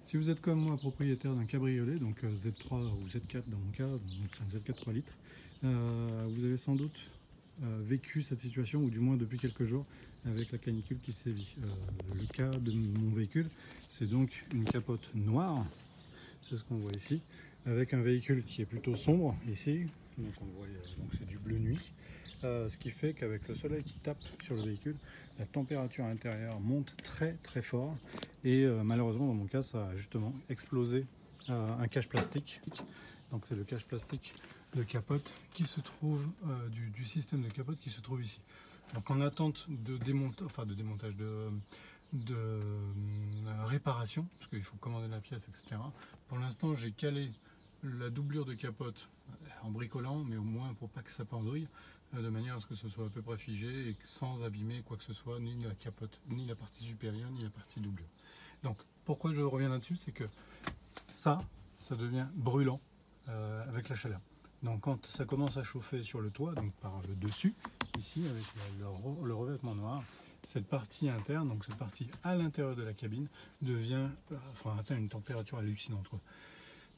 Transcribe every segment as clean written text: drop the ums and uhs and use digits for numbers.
Si vous êtes comme moi propriétaire d'un cabriolet, donc Z3 ou Z4 dans mon cas, donc c'est un Z4 3 litres, vous avez sans doute vécu cette situation, ou du moins depuis quelques jours, avec la canicule qui sévit. Le cas de mon véhicule, c'est donc une capote noire, c'est ce qu'on voit ici, avec un véhicule qui est plutôt sombre ici, donc on voit, donc c'est du bleu nuit. Ce qui fait qu'avec le soleil qui tape sur le véhicule, la température intérieure monte très très fort et malheureusement dans mon cas ça a justement explosé un cache plastique. Donc c'est le cache plastique de capote qui se trouve du système de capote qui se trouve ici. Donc en attente de démontage, de réparation, parce qu'il faut commander la pièce, etc. Pour l'instant j'ai calé la doublure de capote en bricolant, mais au moins pour pas que ça pendouille, de manière à ce que ce soit à peu près figé et sans abîmer quoi que ce soit, ni la capote, ni la partie supérieure, ni la partie doublure. Donc pourquoi je reviens là-dessus, c'est que ça devient brûlant avec la chaleur. Donc quand ça commence à chauffer sur le toit, donc par le dessus, ici avec le revêtement noir, cette partie interne, donc cette partie à l'intérieur de la cabine, atteint une température hallucinante, quoi.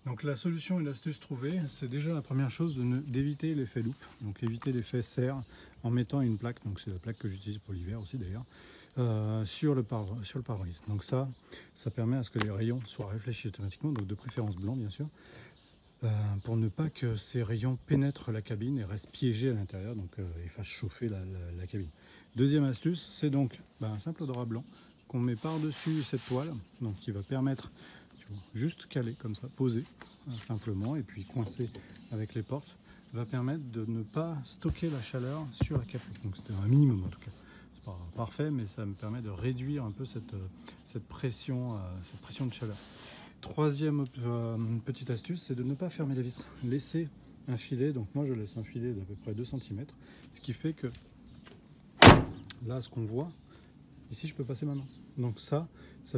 Donc la solution et l'astuce trouvée, c'est déjà la première chose d'éviter l'effet loupe, donc éviter l'effet serre en mettant une plaque, donc c'est la plaque que j'utilise pour l'hiver aussi d'ailleurs, sur le pare-brise. Donc ça permet à ce que les rayons soient réfléchis automatiquement, donc de préférence blanc bien sûr, pour ne pas que ces rayons pénètrent la cabine et restent piégés à l'intérieur, donc et fassent chauffer la cabine. Deuxième astuce, c'est donc un simple drap blanc qu'on met par-dessus cette toile, donc qui va permettre juste calé comme ça, posé simplement, et puis coincé avec les portes, va permettre de ne pas stocker la chaleur sur la capote. Donc c'était un minimum en tout cas. C'est pas parfait, mais ça me permet de réduire un peu cette pression de chaleur. Troisième petite astuce, c'est de ne pas fermer les vitres. Laisser un filet, donc moi je laisse un filet d'à peu près 2 cm, ce qui fait que là ce qu'on voit, ici je peux passer ma main. Donc ça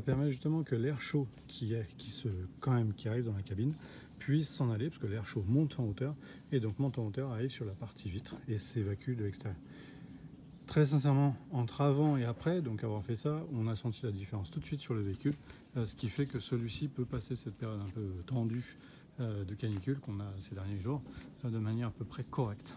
permet justement que l'air chaud qui arrive dans la cabine puisse s'en aller, parce que l'air chaud monte en hauteur, et donc monte en hauteur, arrive sur la partie vitre et s'évacue de l'extérieur. Très sincèrement, entre avant et après, donc avoir fait ça, on a senti la différence tout de suite sur le véhicule, ce qui fait que celui-ci peut passer cette période un peu tendue de canicule qu'on a ces derniers jours de manière à peu près correcte.